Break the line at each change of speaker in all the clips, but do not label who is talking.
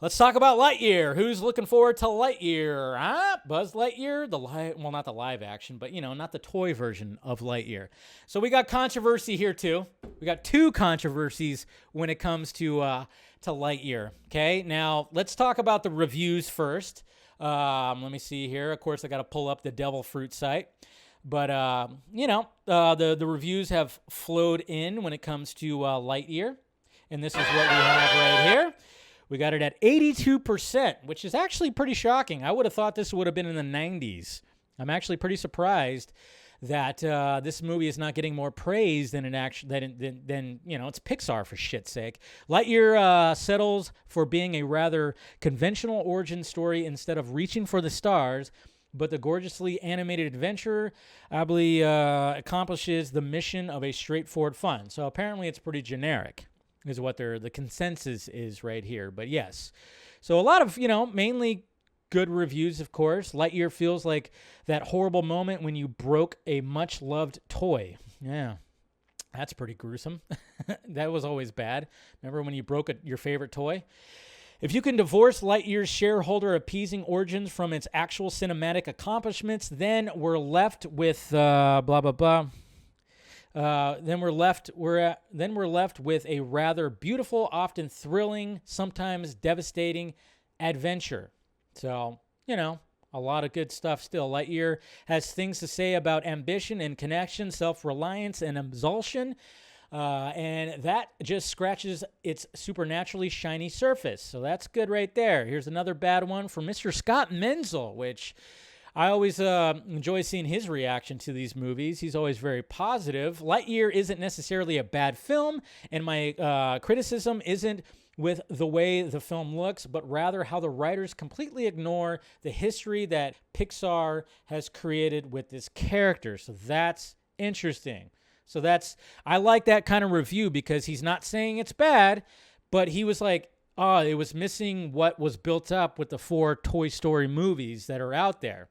Let's talk about Lightyear. Who's looking forward to Lightyear? Huh? Buzz Lightyear? Well, not the live action, but, not the toy version of Lightyear. So we got controversy here, too. We got two controversies when it comes to Lightyear. Okay, now let's talk about the reviews first. Let me see here. Of course, I got to pull up the Devil Fruit site. But, the reviews have flowed in when it comes to Lightyear. And this is what we have right here. We got it at 82%, which is actually pretty shocking. I would have thought this would have been in the 90s. I'm actually pretty surprised that this movie is not getting more praise than it's Pixar, for shit's sake. Lightyear settles for being a rather conventional origin story instead of reaching for the stars, but the gorgeously animated adventure ably accomplishes the mission of a straightforward fun. So apparently it's pretty generic, is what the consensus is right here. But yes, so a lot of, mainly good reviews, of course. Lightyear feels like that horrible moment when you broke a much-loved toy. Yeah, that's pretty gruesome. That was always bad. Remember when you broke your favorite toy? If you can divorce Lightyear's shareholder-appeasing origins from its actual cinematic accomplishments, then we're left with blah, blah, blah. Then we're left with a rather beautiful, often thrilling, sometimes devastating adventure. So, a lot of good stuff still. Lightyear has things to say about ambition and connection, self-reliance and absolution, and that just scratches its supernaturally shiny surface. So that's good right there. Here's another bad one from Mr. Scott Menzel, which I always enjoy seeing his reaction to these movies. He's always very positive. Lightyear isn't necessarily a bad film, and my criticism isn't with the way the film looks, but rather how the writers completely ignore the history that Pixar has created with this character. So that's interesting. So I like that kind of review because he's not saying it's bad, but he was like, oh, it was missing what was built up with the 4 Toy Story movies that are out there.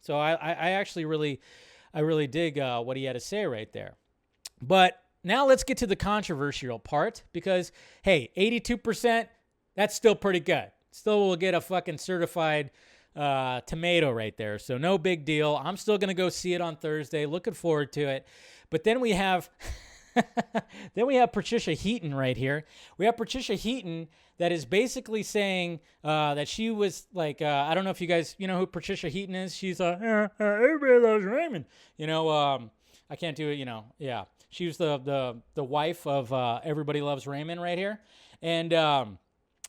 So I actually really dig what he had to say right there. But now let's get to the controversial part because, hey, 82%, that's still pretty good. Still will get a fucking certified tomato right there. So no big deal. I'm still going to go see it on Thursday. Looking forward to it. But then we have Patricia Heaton right here. We have Patricia Heaton that is basically saying that she was like, I don't know if you guys, who Patricia Heaton is. She's everybody loves Raymond. I can't do it, yeah. She was the wife of Everybody Loves Raymond right here. And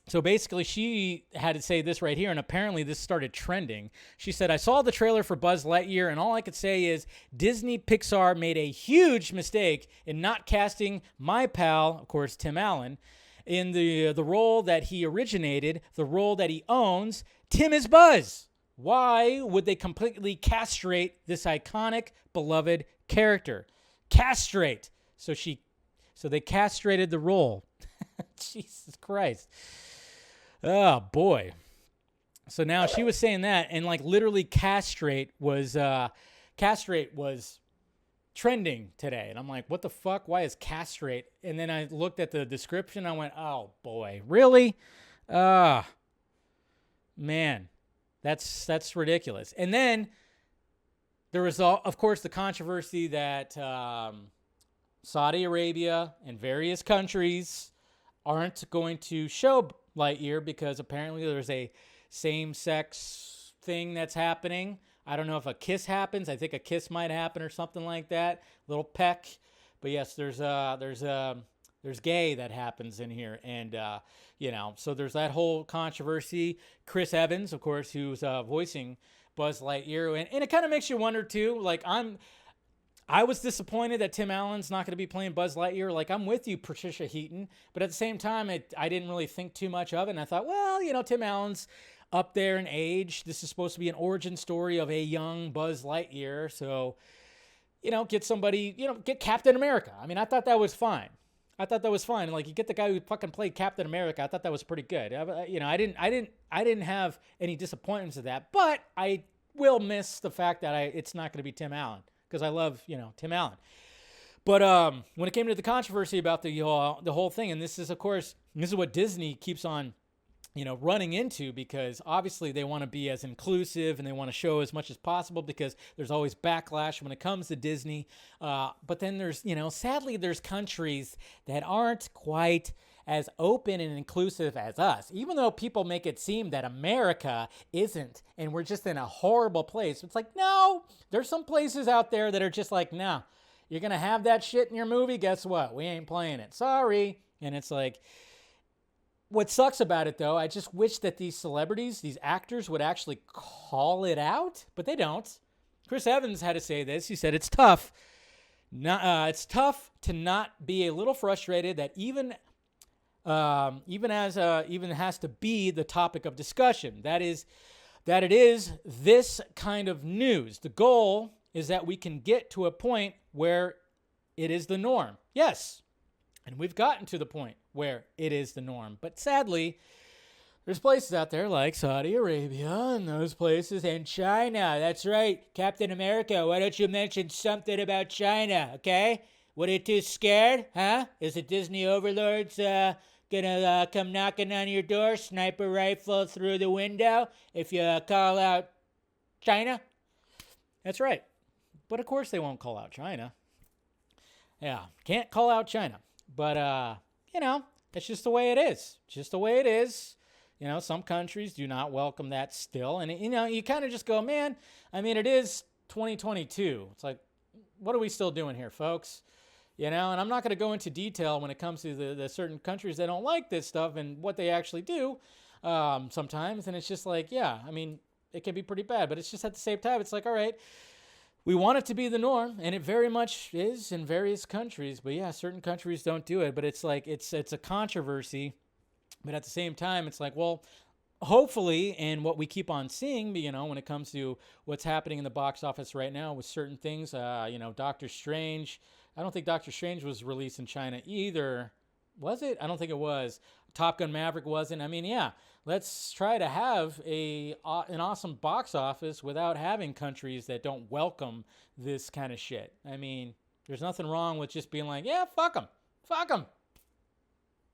so basically she had to say this right here, and apparently this started trending. She said, I saw the trailer for Buzz Lightyear, and all I could say is Disney Pixar made a huge mistake in not casting my pal, of course, Tim Allen, in the role that he originated, the role that he owns. Tim is Buzz. Why would they completely castrate this iconic, beloved character? Castrate. So they castrated the role. Jesus Christ. Oh, boy. So now she was saying that, and like literally castrate was trending today. And I'm like, what the fuck? Why is castrate? And then I looked at the description. I went, oh, boy. Really? Man, that's ridiculous. And then there was, of course, the controversy that Saudi Arabia and various countries aren't going to show Lightyear because apparently there's a same-sex thing that's happening. I don't know if a kiss happens. I think a kiss might happen or something like that. Little peck. But yes, there's gay that happens in here. And, so there's that whole controversy. Chris Evans, of course, who's voicing Buzz Lightyear. And it kind of makes you wonder, too. Like, I was disappointed that Tim Allen's not going to be playing Buzz Lightyear. Like, I'm with you, Patricia Heaton. But at the same time, I didn't really think too much of it. And I thought, well, Tim Allen's up there in age. This is supposed to be an origin story of a young Buzz Lightyear. So, get somebody, get Captain America. I mean, I thought that was fine. Like, you get the guy who fucking played Captain America. I thought that was pretty good. I didn't have any disappointments of that. But I will miss the fact that it's not going to be Tim Allen. Because I love, Tim Allen. But when it came to the controversy about the whole thing, and this is what Disney keeps on running into, because obviously they want to be as inclusive and they want to show as much as possible, because there's always backlash when it comes to Disney. But then there's, sadly, there's countries that aren't quite as open and inclusive as us, even though people make it seem that America isn't and we're just in a horrible place. It's like, no, there's some places out there that are just like, no, you're going to have that shit in your movie. Guess what? We ain't playing it. Sorry. And it's like, what sucks about it, though, I just wish that these celebrities, these actors, would actually call it out, but they don't. Chris Evans had to say this. He said, it's tough. It's tough to not be a little frustrated that even has to be the topic of discussion. That it is this kind of news. The goal is that we can get to a point where it is the norm. Yes. And we've gotten to the point where it is the norm. But sadly, there's places out there like Saudi Arabia and those places, and China. That's right, Captain America. Why don't you mention something about China, okay? What, are you too scared, huh? Is the Disney overlords gonna come knocking on your door, sniper rifle through the window if you call out China? That's right. But of course they won't call out China. Yeah, can't call out China. But, it's just the way it is. Just the way it is. Some countries do not welcome that still. And, you kind of just go, man, it is 2022. It's like, what are we still doing here, folks? And I'm not going to go into detail when it comes to the certain countries that don't like this stuff and what they actually do sometimes. And it's just like, yeah, it can be pretty bad. But it's just at the same time, it's like, all right, we want it to be the norm, and it very much is in various countries. But yeah, certain countries don't do it. But it's like it's a controversy. But at the same time, it's like, well, hopefully, and what we keep on seeing, when it comes to what's happening in the box office right now with certain things, Doctor Strange. I don't think Doctor Strange was released in China either. Was it? I don't think it was. Top Gun Maverick wasn't. Yeah, let's try to have an awesome box office without having countries that don't welcome this kind of shit. There's nothing wrong with just being like, yeah, fuck them. Fuck them.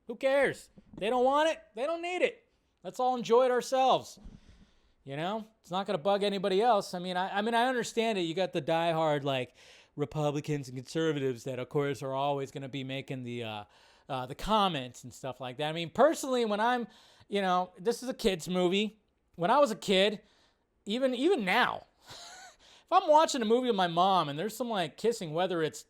Who cares? They don't want it. They don't need it. Let's all enjoy it ourselves. It's not going to bug anybody else. I understand it. You got the diehard, like, Republicans and conservatives that, of course, are always going to be making the comments and stuff like that. Personally, when I'm, this is a kid's movie. When I was a kid, even now, if I'm watching a movie with my mom and there's some like kissing, whether it's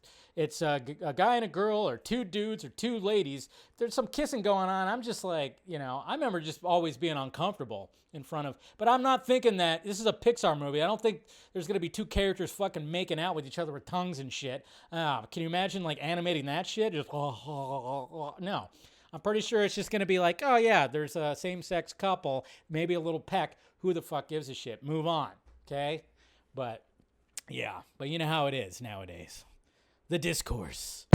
a guy and a girl or two dudes or two ladies, there's some kissing going on. I'm just like, I remember just always being uncomfortable in front of, but I'm not thinking that this is a Pixar movie. I don't think there's going to be two characters fucking making out with each other with tongues and shit. Can you imagine like animating that shit? Just, no. I'm pretty sure it's just going to be like, oh yeah, there's a same-sex couple, maybe a little peck. Who the fuck gives a shit? Move on. Okay. But yeah, but you know how it is nowadays. The discourse.